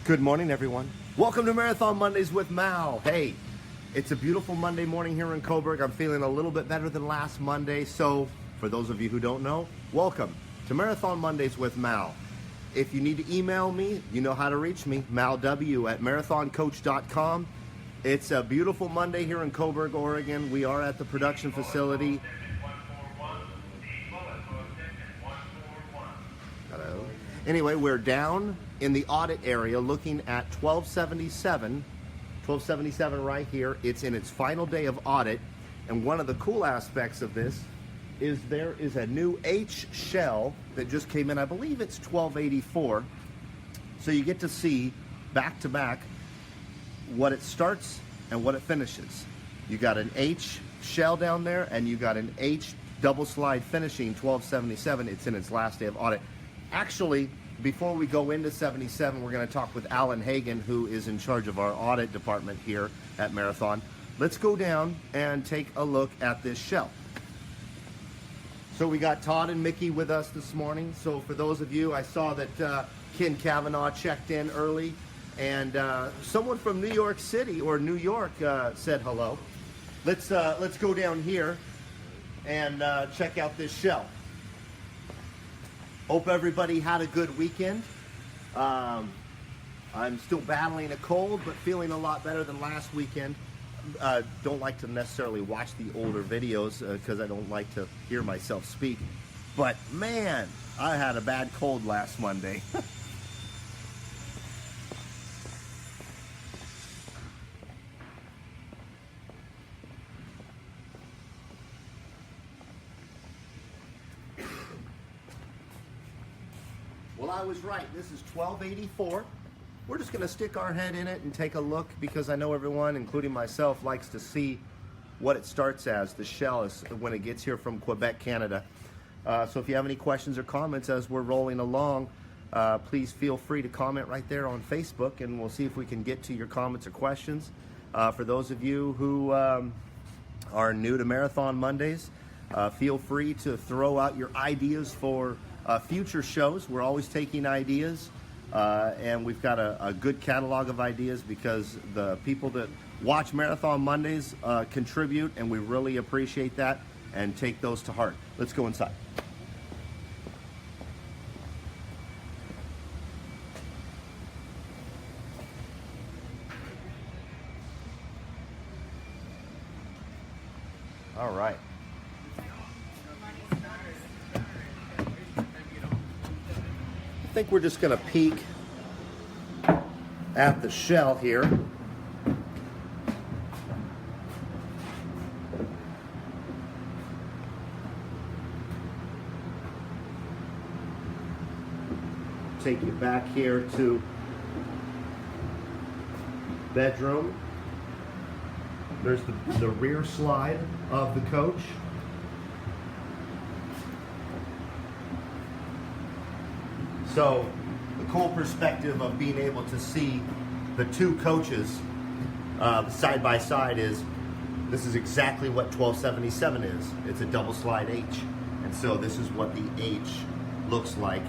Good morning, everyone. Welcome to Marathon Mondays with Mal. Hey, it's a beautiful Monday morning here in Coburg. I'm feeling a little bit better than last Monday. So for those of you who don't know, welcome to Marathon Mondays with Mal. If you need to email me, you know how to reach me, malw@marathoncoach.com. It's a beautiful Monday here in Coburg, Oregon. We are at the production facility. Hello. Anyway, we're down in the audit area looking at 1277 right here. It's in its final day of audit, and one of the cool aspects of this is there is a new H shell that just came in. I believe it's 1284. So you get to see back to back what it starts and what it finishes. You got an H shell down there, and you got an H double slide finishing 1277. It's in its last day of audit. Actually, before we go into 77, we're going to talk with Alan Hagan, who is in charge of our audit department here at Marathon. Let's go down and take a look at this shell. So we got Todd and Mickey with us this morning. So for those of you, I saw that Ken Kavanaugh checked in early, and someone from New York City or New York said hello. Let's go down here and check out this shell. Hope everybody had a good weekend. I'm still battling a cold, but feeling a lot better than last weekend. Don't like to necessarily watch the older videos because I don't like to hear myself speak. But man, I had a bad cold last Monday. Well, I was right. This is 1284. We're just going to stick our head in it and take a look because I know everyone, including myself, likes to see what it starts as. The shell is when it gets here from Quebec, Canada. So if you have any questions or comments as we're rolling along, please feel free to comment right there on Facebook, and we'll see if we can get to your comments or questions. For those of you who are new to Marathon Mondays, feel free to throw out your ideas for future shows. We're always taking ideas, and we've got a good catalog of ideas because the people that watch Marathon Mondays contribute, and we really appreciate that and take those to heart. Let's go inside. All right. I think we're just going to peek at the shell here. Take you back here to bedroom. There's the rear slide of the coach. So the cool perspective of being able to see the two coaches side by side is this is exactly what 1277 is. It's a double slide H. And so this is what the H looks like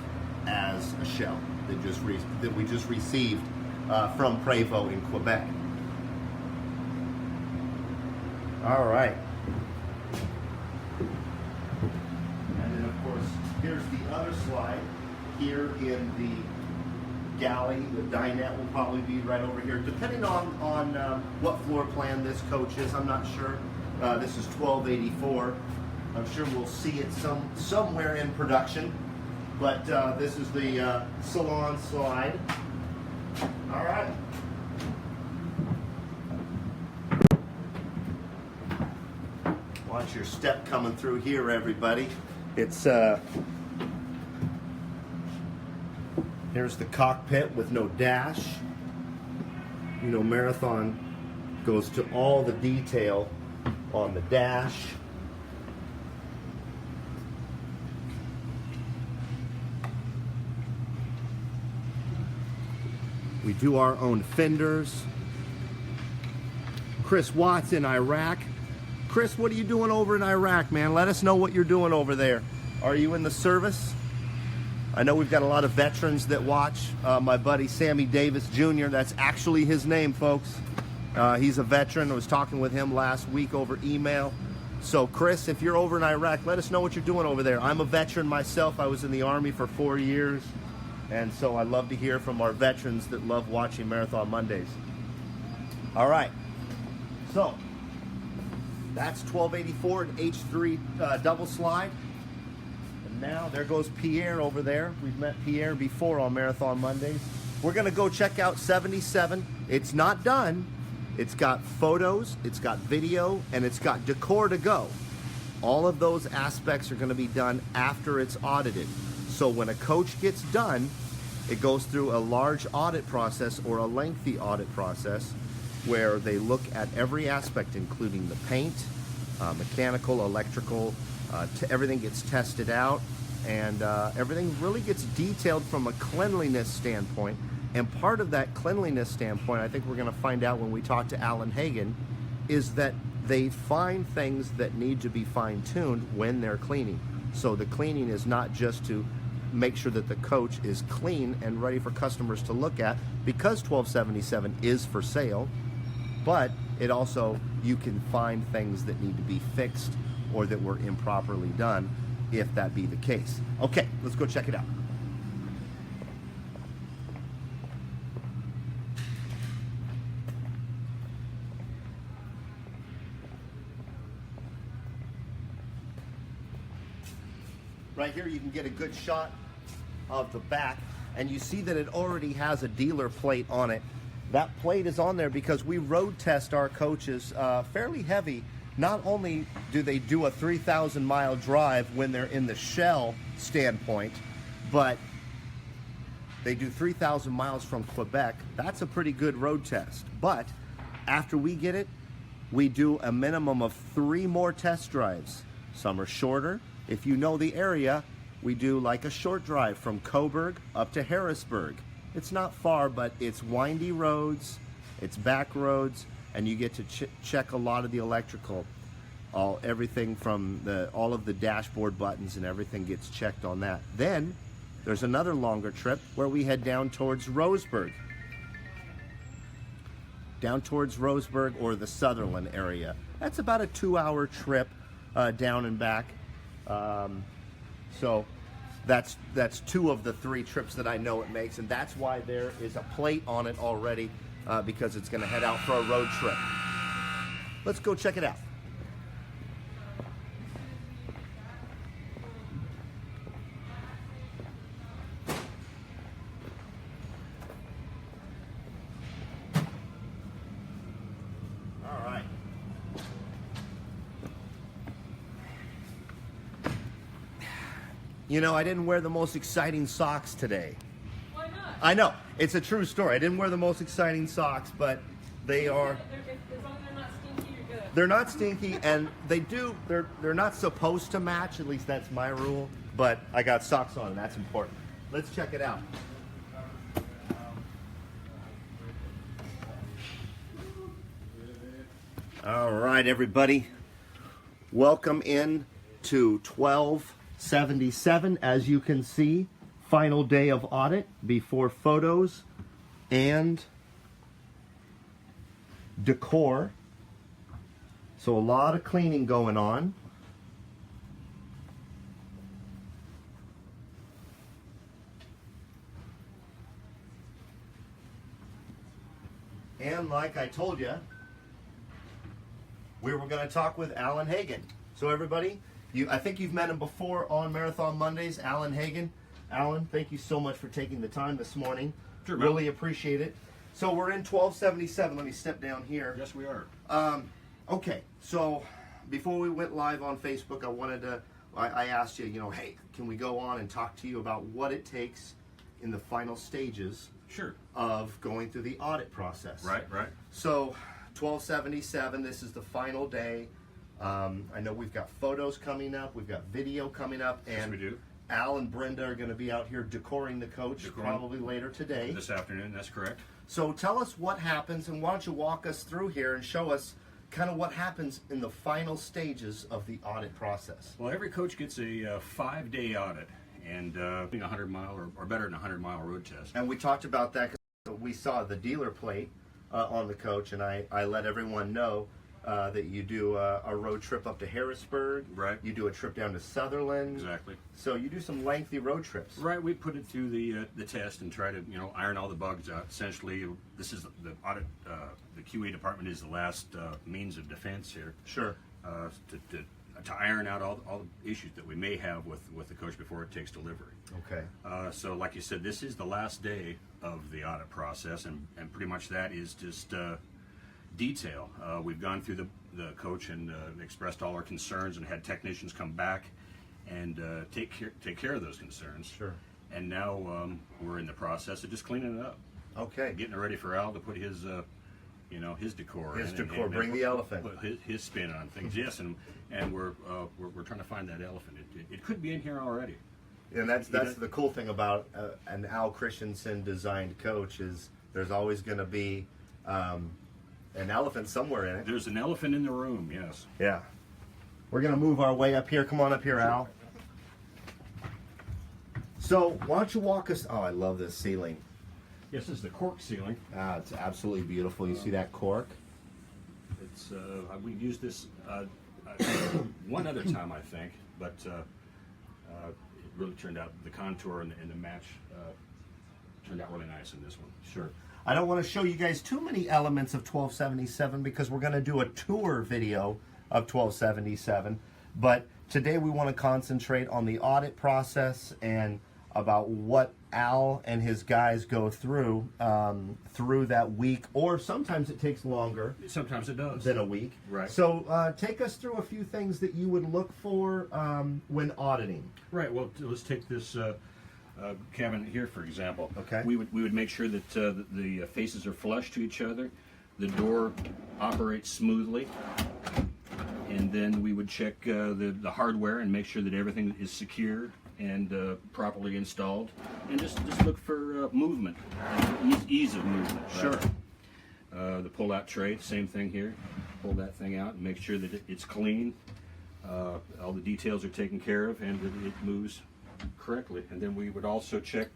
as a shell that we just received from Prévost in Quebec. All right. And then of course, here's the other slide. Here in the galley, the dinette will probably be right over here, depending on what floor plan this coach is. I'm not sure. This is 1284. I'm sure we'll see it somewhere in production, but this is the salon slide. All right. Watch your step coming through here, everybody. It's here's the cockpit with no dash. You know, Marathon goes to all the detail on the dash. We do our own fenders. Chris Watts in Iraq. Chris, what are you doing over in Iraq, man? Let us know what you're doing over there. Are you in the service? I know we've got a lot of veterans that watch. My buddy Sammy Davis Jr., that's actually his name, folks. He's a veteran. I was talking with him last week over email. So Chris, if you're over in Iraq, let us know what you're doing over there. I'm a veteran myself. I was in the Army for 4 years. And so I love to hear from our veterans that love watching Marathon Mondays. All right. So that's 1284 and H3 double slide. And now there goes Pierre over there. We've met Pierre before on Marathon Mondays. We're going to go check out 77. It's not done. It's got photos, it's got video, and it's got decor to go. All of those aspects are going to be done after it's audited. So when a coach gets done, it goes through a large audit process or a lengthy audit process where they look at every aspect, including the paint, mechanical, electrical, everything gets tested out, and everything really gets detailed from a cleanliness standpoint. And part of that cleanliness standpoint, I think we're going to find out when we talk to Alan Hagan, is that they find things that need to be fine-tuned when they're cleaning. So the cleaning is not just to make sure that the coach is clean and ready for customers to look at, because 1277 is for sale, but it also, you can find things that need to be fixed or that were improperly done, if that be the case. Okay, let's go check it out. Right here you can get a good shot of the back, and you see that it already has a dealer plate on it. That plate is on there because we road test our coaches fairly heavy. Not only do they do a 3,000 mile drive when they're in the shell standpoint, but they do 3,000 miles from Quebec. That's a pretty good road test. But after we get it, we do a minimum of 3 more test drives. Some are shorter. If you know the area, we do like a short drive from Coburg up to Harrisburg. It's not far, but it's windy roads, it's back roads, and you get to check a lot of the electrical. Everything from all of the dashboard buttons and everything gets checked on that. Then there's another longer trip where we head down towards Roseburg. Down towards Roseburg or the Sutherland area. That's about a 2-hour trip down and back. So that's 2 of the 3 trips that I know it makes, and that's why there is a plate on it already, because it's going to head out for a road trip. Let's go check it out. You know, I didn't wear the most exciting socks today. Why not? I know. It's a true story. I didn't wear the most exciting socks, but they are... As long as they're not stinky, you're good. They're not stinky, and they're not supposed to match. At least that's my rule. But I got socks on, and that's important. Let's check it out. All right, everybody. Welcome in to 1277. As you can see, final day of audit before photos and decor. So a lot of cleaning going on. And like I told you, we were going to talk with Alan Hagan. So everybody, I think you've met him before on Marathon Mondays, Alan Hagan. Alan, thank you so much for taking the time this morning. Sure, really appreciate it. So we're in 1277. Let me step down here. Yes, we are. Okay, so before we went live on Facebook, I asked you, hey, can we go on and talk to you about what it takes in the final stages Sure. of going through the audit process? Right. So 1277, this is the final day. I know we've got photos coming up, we've got video coming up, and Yes, we do. Al and Brenda are going to be out here decoring the coach probably later today. This afternoon, that's correct. So tell us what happens, and why don't you walk us through here and show us kind of what happens in the final stages of the audit process. Well, every coach gets a 5-day audit, and 100-mile or better than 100-mile road test. And we talked about that 'cause we saw the dealer plate on the coach, and I let everyone know that you do a road trip up to Harrisburg. Right. You do a trip down to Sutherland. Exactly. So you do some lengthy road trips. Right. We put it through the test and try to iron all the bugs out. Essentially, this is the audit. The QA department is the last means of defense here. Sure. To iron out all the issues that we may have with the coach before it takes delivery. Okay. So like you said, this is the last day of the audit process, and pretty much that is just detail. We've gone through the coach and expressed all our concerns and had technicians come back and take care of those concerns. Sure. And now we're in the process of just cleaning it up. Okay. Getting it ready for Al to put his his decor. His in decor, and bring the elephant. Put his spin on things. Yes, and we're trying to find that elephant. It could be in here already. And that's the cool thing about an Al Christensen designed coach is there's always going to be an elephant somewhere in it. There's an elephant in the room. Yes. Yeah. We're going to move our way up here. Come on up here, Al. So why don't you walk us? Oh, I love this ceiling. Yes, this is the cork ceiling. Ah, it's absolutely beautiful. You see that cork? It's we've used this one other time, I think, but it really turned out the contour and the match turned out really nice in this one. Sure. I don't want to show you guys too many elements of 1277 because we're going to do a tour video of 1277. But today we want to concentrate on the audit process and about what Al and his guys go through through that week, or sometimes it takes longer. Sometimes it does. Than a week. Right. So take us through a few things that you would look for when auditing. Right. Well, let's take this cabinet here, for example. Okay. We would make sure that the faces are flush to each other, the door operates smoothly, and then we would check the hardware and make sure that everything is secure and properly installed, and just look for movement, ease of movement. Sure. The pull-out tray, same thing here. Pull that thing out and make sure that it's clean. All the details are taken care of and that it moves correctly. And then we would also check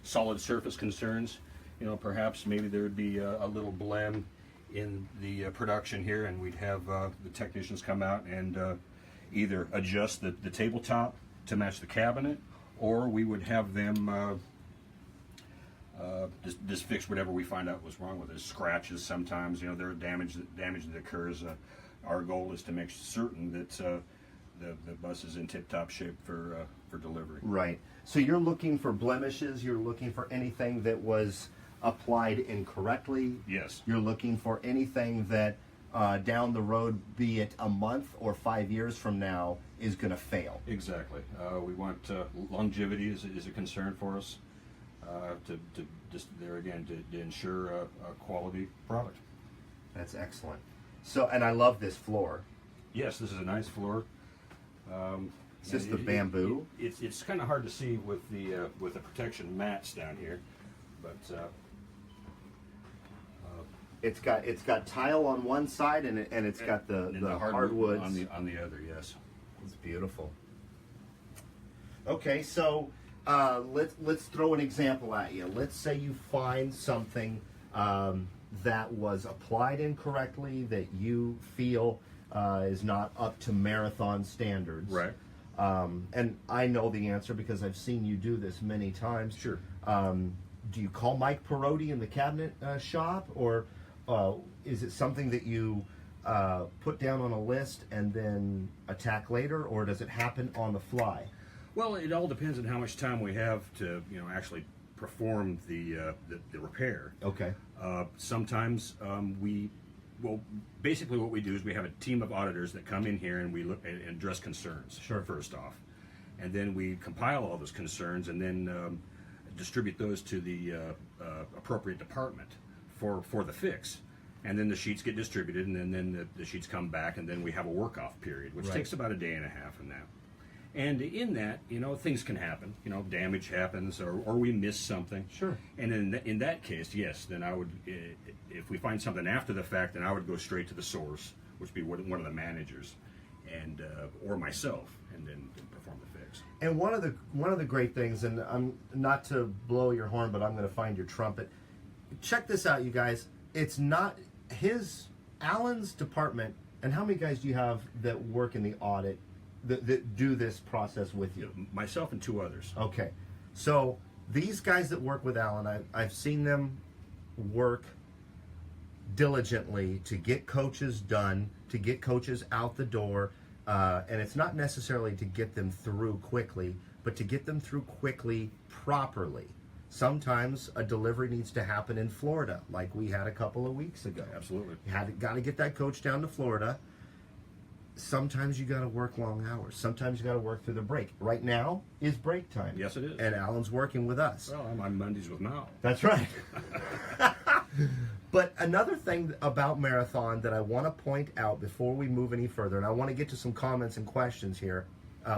solid surface concerns. Perhaps maybe there would be a little blem in the production here, and we'd have the technicians come out and either adjust the tabletop to match the cabinet, or we would have them just fix whatever we find out was wrong with it. Scratches sometimes, there are damage that occurs. Our goal is to make certain that the bus is in tip-top shape for delivery. Right. So you're looking for blemishes. You're looking for anything that was applied incorrectly. Yes. You're looking for anything that down the road, be it a month or 5 years from now, is going to fail. Exactly. We want longevity is a concern for us. To just there again to ensure a quality product. That's excellent. So, and I love this floor. Yes, this is a nice floor. Is this the bamboo? It's kind of hard to see with the protection mats down here, but it's got tile on one side and it's got the hardwoods on the other. Yes, it's beautiful. Okay, so let's throw an example at you. Let's say you find something that was applied incorrectly that you feel is not up to marathon standards. Right. And I know the answer because I've seen you do this many times. Sure. Do you call Mike Perotti in the cabinet shop, or is it something that you put down on a list and then attack later, or does it happen on the fly? Well, it all depends on how much time we have to actually perform the repair. Okay. Sometimes basically what we do is we have a team of auditors that come in here and we look and address concerns. Sure. First off, and then we compile all those concerns and then distribute those to the appropriate department for the fix. And then the sheets get distributed, and then the sheets come back, and then we have a work-off period, which takes about a day and a half in that. And in that, things can happen. Damage happens, or we miss something. Sure. And in that case, yes, then I would, if we find something after the fact, then I would go straight to the source, which would be one of the managers, and or myself, and then perform the fix. projects. And one of the great things, and I'm not to blow your horn, but I'm going to find your trumpet. Check this out, you guys. It's not Alan's department. And how many guys do you have that work in the audit that do this process with you? Myself and 2 others. Okay, so these guys that work with Alan, I've seen them work diligently to get coaches done, to get coaches out the door, and it's not necessarily to get them through quickly, but to get them through quickly properly. Sometimes a delivery needs to happen in Florida, like we had a couple of weeks ago. Absolutely. Got to get that coach down to Florida. Sometimes you got to work long hours. Sometimes you got to work through the break. Right now is break time. Yes, it is. And Alan's working with us. Well, I'm on Mondays with Mal. That's right. But another thing about Marathon that I want to point out before we move any further, and I want to get to some comments and questions here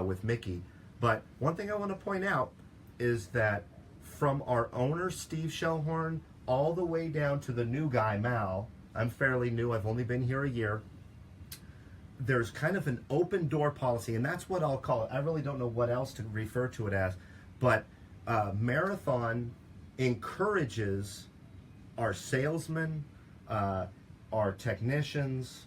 with Mickey, but one thing I want to point out is that from our owner, Steve Shellhorn, all the way down to the new guy, Mal, I'm fairly new, I've only been here a year, there's kind of an open door policy, and that's what I'll call it. I really don't know what else to refer to it as, but Marathon encourages our salesmen, our technicians,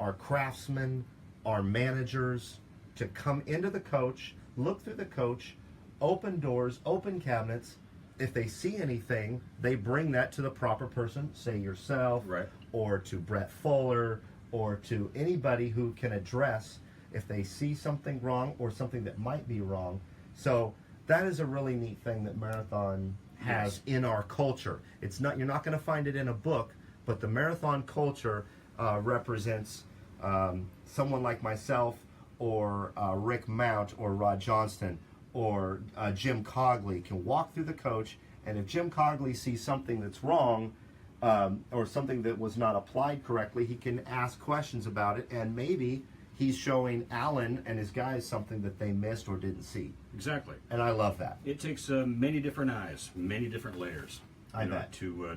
our craftsmen, our managers to come into the coach, look through the coach, open doors, open cabinets. If they see anything, they bring that to the proper person, say yourself, Right. or to Brett Fuller, or to anybody who can address if they see something wrong or something that might be wrong. So that is a really neat thing that Marathon has in our culture. It's not, you're not going to find it in a book, but the Marathon culture represents someone like myself, or Rick Mount, or Rod Johnston, or Jim Cogley can walk through the coach, and if Jim Cogley sees something that's wrong, or something that was not applied correctly, he can ask questions about it, and maybe he's showing Alan and his guys something that they missed or didn't see. Exactly. And I love that. It takes many different eyes, many different layers. I bet. To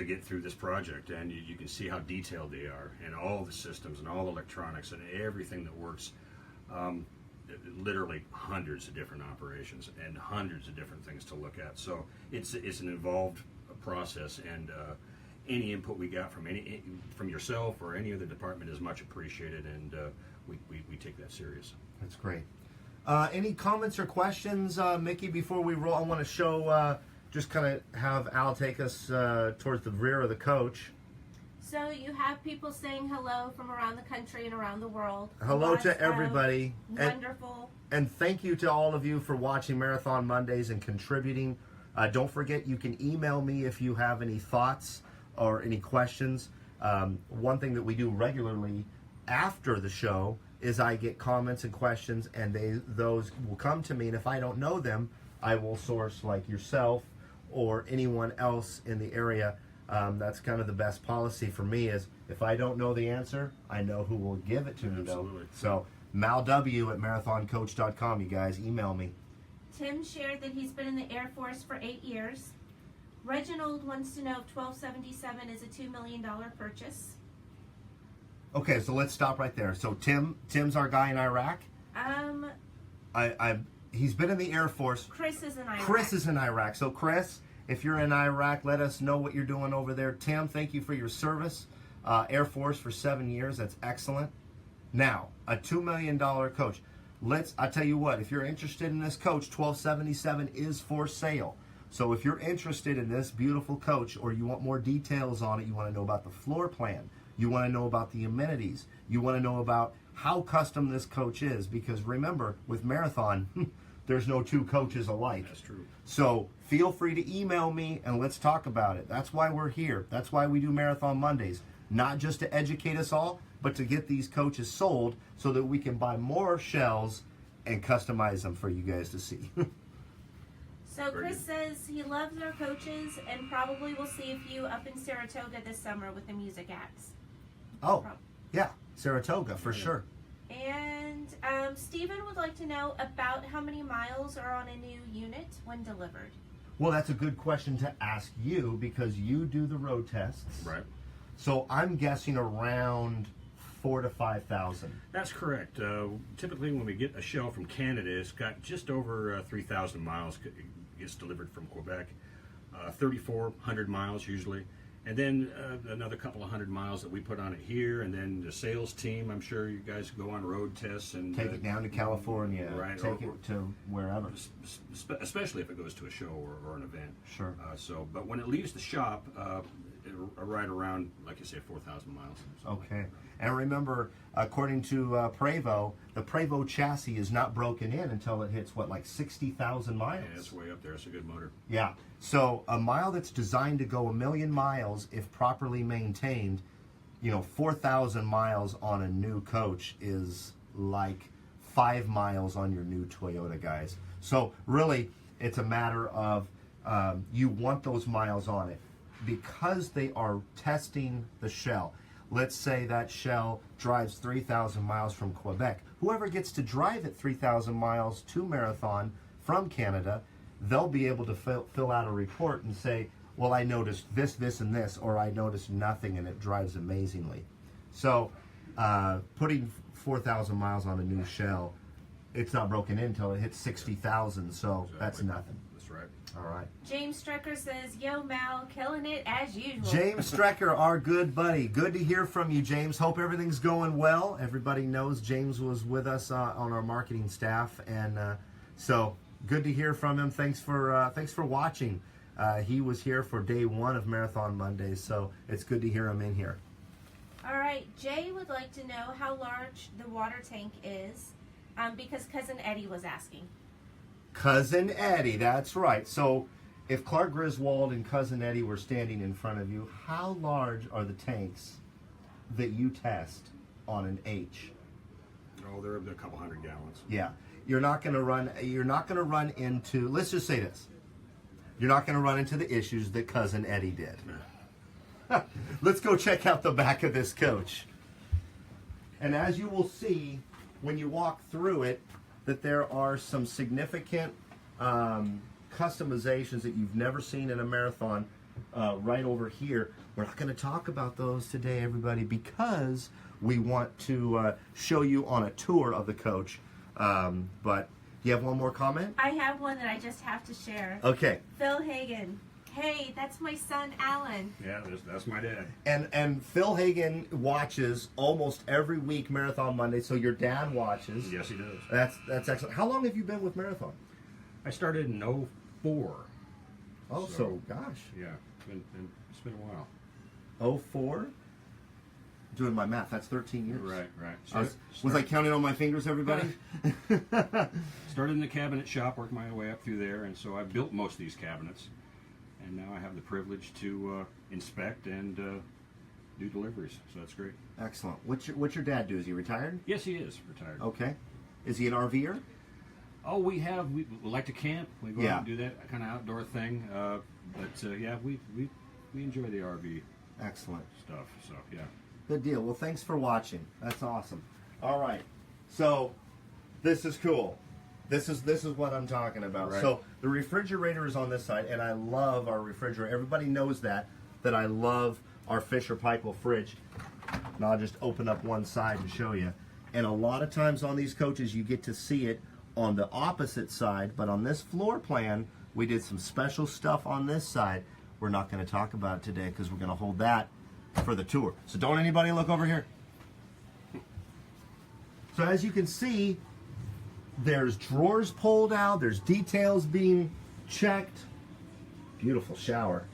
get through this project, and you can see how detailed they are, and all the systems and all the electronics and everything that works. Literally hundreds of different operations and hundreds of different things to look at. So it's an involved process, and any input we got from yourself or any other department is much appreciated, and we take that serious. That's great. Any comments or questions, Mickey, before we roll? I want to show, just kind of have Al take us towards the rear of the coach. So you have people saying hello from around the country and around the world. Hello to everybody. Wonderful. And thank you to all of you for watching Marathon Mondays and contributing. Don't forget, you can email me if you have any thoughts or any questions. One thing that we do regularly after the show is I get comments and questions, and those will come to me, and if I don't know them, I will source like yourself or anyone else in the area. That's kind of the best policy for me, is if I don't know the answer, I know who will give it to me. Absolutely. Though. So malw@marathoncoach.com, you guys, email me. Tim shared that he's been in the Air Force for 8 years. Reginald wants to know if 1277 is a $2 million purchase. Okay, so let's stop right there. So Tim's our guy in Iraq. He's been in the Air Force. Chris is in Iraq. Chris is in Iraq. So Chris, if you're in Iraq, let us know what you're doing over there. Tim, thank you for your service. Air Force for 7 years. That's excellent. Now, a $2 million coach. I tell you what, if you're interested in this coach, 1277 is for sale. So if you're interested in this beautiful coach, or you want more details on it, you want to know about the floor plan, you want to know about the amenities, you want to know about how custom this coach is, because remember, with Marathon, there's no two coaches alike. That's true. So feel free to email me and let's talk about it. That's why we're here. That's why we do Marathon Mondays. Not just to educate us all, but to get these coaches sold so that we can buy more shells and customize them for you guys to see. So Chris says he loves our coaches and probably will see a few up in Saratoga this summer with the music acts. Oh, yeah, Saratoga for sure. And Stephen would like to know about how many miles are on a new unit when delivered. Well, that's a good question to ask you, because you do the road tests. Right. So I'm guessing around 4 to 5,000. That's correct. Typically, when we get a shell from Canada, it's got just over 3,000 miles. It gets delivered from Quebec, 3,400 miles usually, and then another couple of hundred miles that we put on it here. And then the sales team, I'm sure you guys go on road tests and Take it down to California, right, take it to wherever. especially if it goes to a show or an event. Sure. But when it leaves the shop, right around, like I say, 4,000 miles. So. Okay. And remember, according to Prevost, the Prevost chassis is not broken in until it hits, what, like 60,000 miles? Yeah, it's way up there. It's a good motor. Yeah. So a mile that's designed to go 1,000,000 miles, if properly maintained, 4,000 miles on a new coach is like 5 miles on your new Toyota, guys. So really, it's a matter of you want those miles on it because they are testing the shell. Let's say that shell drives 3,000 miles from Quebec. Whoever gets to drive it 3,000 miles to Marathon from Canada, they'll be able to fill out a report and say, well, I noticed this, this, and this, or I noticed nothing and it drives amazingly. So putting 4,000 miles on a new shell, it's not broken in until it hits 60,000, so that's nothing. That's right. All right. James Strecker says, "Yo, Mal, killing it as usual." James Strecker, our good buddy. Good to hear from you, James. Hope everything's going well. Everybody knows James was with us on our marketing staff, and so good to hear from him. Thanks for watching. He was here for day 1 of Marathon Mondays, so it's good to hear him in here. All right, Jay would like to know how large the water tank is, because Cousin Eddie was asking. Cousin Eddie, that's right. So if Clark Griswold and Cousin Eddie were standing in front of you, how large are the tanks that you test on an H? Oh, they're a couple hundred gallons. Yeah. You're not going to run into, let's just say this. You're not going to run into the issues that Cousin Eddie did. Let's go check out the back of this coach. And as you will see when you walk through it, that there are some significant customizations that you've never seen in a Marathon right over here. We're not going to talk about those today, everybody, because we want to show you on a tour of the coach. But do you have one more comment? I have one that I just have to share. Okay. Phil Hagen. Hey, that's my son, Alan. Yeah, that's my dad. And Phil Hagen watches almost every week Marathon Monday, so your dad watches. Yes, he does. That's excellent. How long have you been with Marathon? I started in 04. Oh, so gosh. Yeah, it's been a while. 04? Doing my math, that's 13 years. Right. Was I counting on my fingers, everybody? Started in the cabinet shop, worked my way up through there, and so I built most of these cabinets. And now I have the privilege to inspect and do deliveries, so that's great. Excellent. What's your dad do? Is he retired? Yes, he is retired. Okay. Is he an RVer? Oh, we like to camp. We go Yeah. out and do that kind of outdoor thing. Yeah, we enjoy the RV Excellent. stuff. So yeah. Good deal. Well, thanks for watching. That's awesome. All right. So this is cool. This is what I'm talking about. Right. So the refrigerator is on this side, and I love our refrigerator. Everybody knows that I love our Fisher Paykel fridge. And I'll just open up one side and show you. And a lot of times on these coaches, you get to see it on the opposite side. But on this floor plan, we did some special stuff on this side. We're not going to talk about it today because we're going to hold that for the tour. So don't anybody look over here. So as you can see, there's drawers pulled out. There's details being checked. Beautiful shower.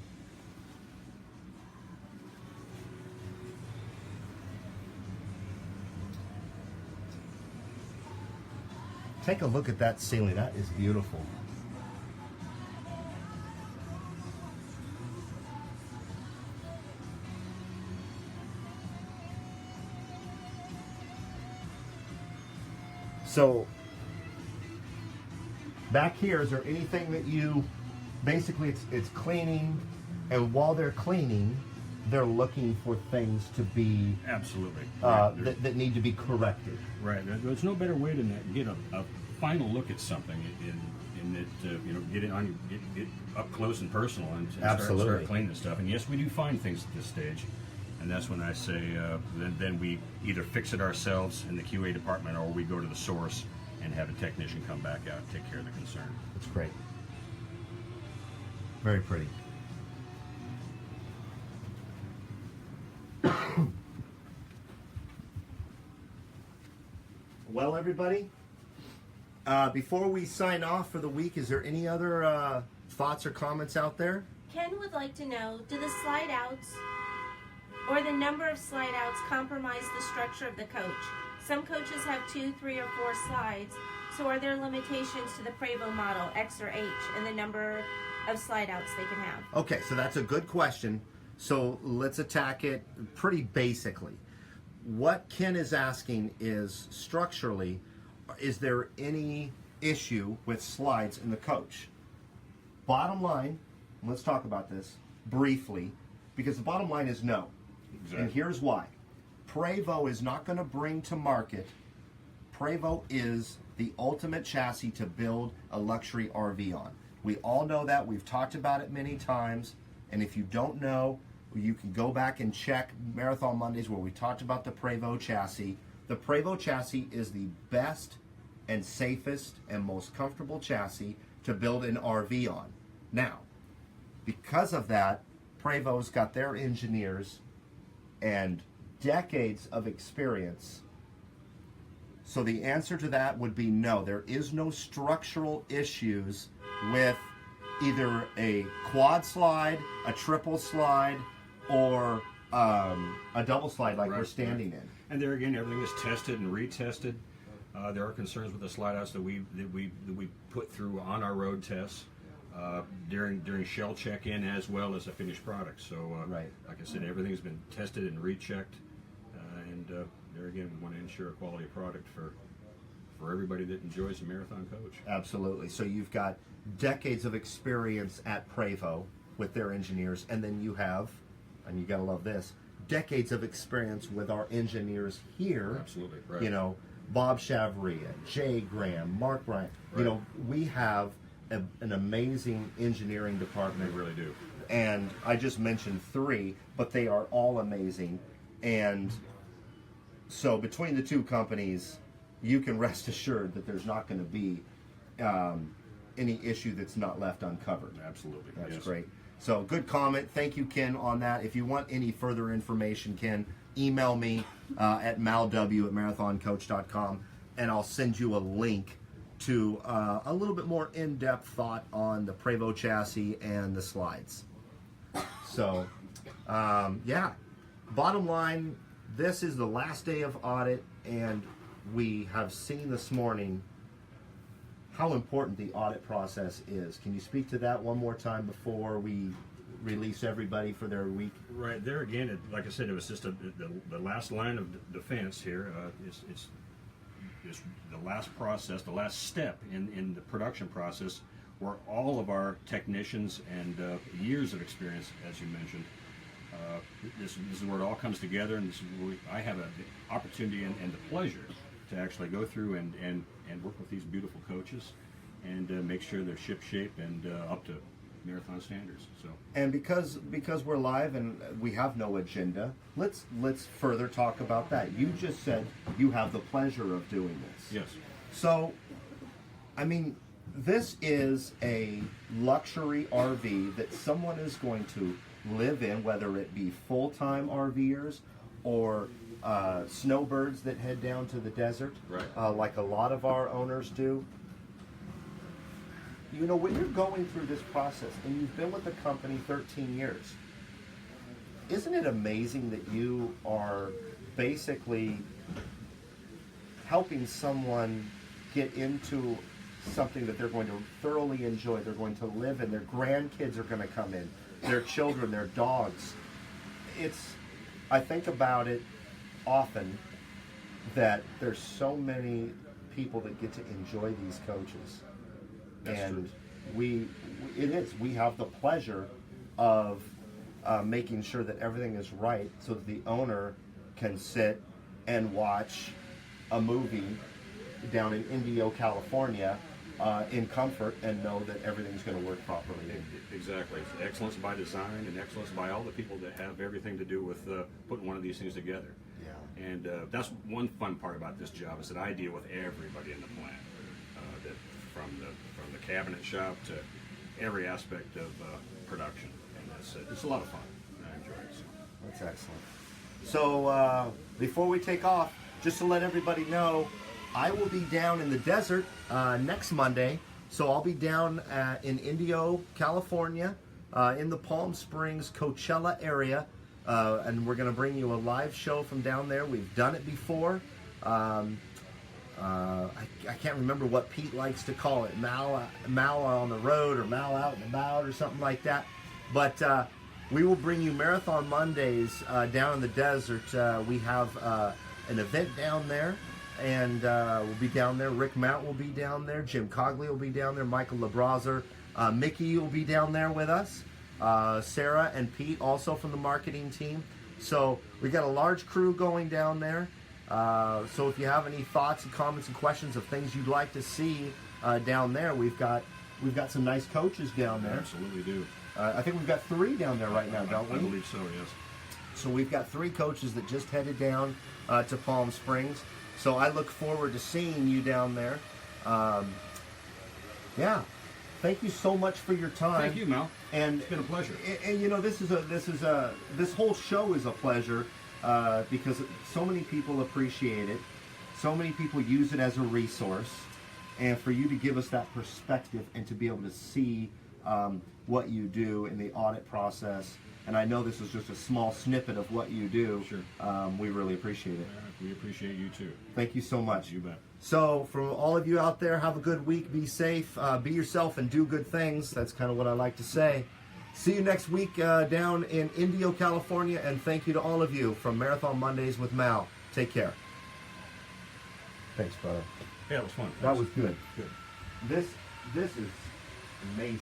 Take a look at that ceiling. That is beautiful. So back here, is there anything that you, basically it's cleaning, and while they're cleaning, they're looking for things to be Absolutely. that need to be corrected. Right. There's no better way to get a final look at something in that get it on get up close and personal and Absolutely. start cleaning the stuff. And yes, we do find things at this stage, And that's when I say, then we either fix it ourselves in the QA department, or we go to the source and have a technician come back out and take care of the concern. That's great. Very pretty. Well, everybody, before we sign off for the week, is there any other thoughts or comments out there? Ken would like to know, do the slide outs or the number of slide outs compromise the structure of the coach? Some coaches have 2, 3, or 4 slides, so are there limitations to the Prevost model, X or H, in the number of slide outs they can have? Okay, so that's a good question. So let's attack it pretty basically. What Ken is asking is, structurally, is there any issue with slides in the coach? Bottom line, let's talk about this briefly, because the bottom line is no. Exactly. And here's why. Prevost is not going to bring to market. Prevost is the ultimate chassis to build a luxury RV on. We all know that. We've talked about it many times. And if you don't know, you can go back and check Marathon Mondays where we talked about the Prevost chassis. The Prevost chassis is the best and safest and most comfortable chassis to build an RV on. Now, because of that, Prevost's got their engineers and decades of experience. So the answer to that would be no. There is no structural issues with either a quad slide, a triple slide, or a double slide like we're standing in. And there again, everything is tested and retested. There are concerns with the slide outs that we put through on our road tests during shell check-in as well as a finished product. So, Right. like I said, everything's been tested and rechecked, and there again, we want to ensure a quality product for everybody that enjoys a marathon coach. Absolutely. So you've got decades of experience at Prevost with their engineers, and then you have, and you gotta love this, decades of experience with our engineers here. Absolutely, right. You know, Bob Chavria, Jay Graham, Mark Bryant. Right. You know, we have an amazing engineering They department. really do. And I just mentioned 3, but they are all amazing. And so between the two companies, you can rest assured that there's not going to be any issue that's not left uncovered. Absolutely. That's yes. great. So good comment. Thank you, Ken, on that. If you want any further information, Ken, email me at malw@marathoncoach.com, and I'll send you a link to a little bit more in-depth thought on the Prevost chassis and the slides. So, yeah, bottom line, this is the last day of audit, and we have seen this morning how important the audit process is. Can you speak to that one more time before we release everybody for their week? Right there again, like I said, it was just the last line of defense here. It's the last process, the last step in the production process, where all of our technicians and years of experience, as you mentioned, this is where it all comes together, and this is where I have an opportunity and the pleasure to actually go through and work with these beautiful coaches and make sure they're ship shape and up to marathon standards. So, And because we're live and we have no agenda, let's further talk about that. You just said you have the pleasure of doing this. yes, So, I mean, this is a luxury RV that someone is going to live in, whether it be full-time RVers or snowbirds that head down to the desert, Right. like a lot of our owners do. You know, when you're going through this process, and you've been with the company 13 years, isn't it amazing that you are basically helping someone get into something that they're going to thoroughly enjoy, they're going to live in, their grandkids are going to come in, their children, their dogs. I think about it often that there's so many people that get to enjoy these coaches. That's and true. we have the pleasure of making sure that everything is right so that the owner can sit and watch a movie down in Indio, California in comfort and know that everything's going to work properly. Exactly. It's excellence by design and excellence by all the people that have everything to do with putting one of these things together. Yeah. And that's one fun part about this job is that I deal with everybody in the plant, that from the cabinet shop to every aspect of production, and it's a lot of fun. I enjoy it. So. That's excellent. So before we take off, just to let everybody know, I will be down in the desert next Monday. So I'll be down in Indio, California, in the Palm Springs, Coachella area. And we're going to bring you a live show from down there. We've done it before. I can't remember what Pete likes to call it, Mal on the road or Mal out and about or something like that. But we will bring you Marathon Mondays down in the desert. We have an event down there, and we'll be down there. Rick Mount will be down there. Jim Cogley will be down there. Michael LeBrazer. Mickey will be down there with us. Sarah and Pete also from the marketing team. So we got a large crew going down there. So if you have any thoughts and comments and questions of things you'd like to see down there, we've got some nice coaches down there. Absolutely do. I think we've got 3 down there right now, don't we? I believe so, yes. So we've got 3 coaches that just headed down to Palm Springs. So I look forward to seeing you down there. Yeah. Thank you so much for your time. Thank you, Mel. And it's been a pleasure. And you know, this whole show is a pleasure because so many people appreciate it. So many people use it as a resource, and for you to give us that perspective and to be able to see what you do in the audit process. And I know this is just a small snippet of what you do. Sure. We really appreciate it. We appreciate you too. Thank you so much. You bet. So, for all of you out there, have a good week. Be safe. Be yourself and do good things. That's kind of what I like to say. See you next week down in Indio, California. And thank you to all of you from Marathon Mondays with Mal. Take care. Thanks, brother. Yeah, it was fun. That was good. Good. This is amazing.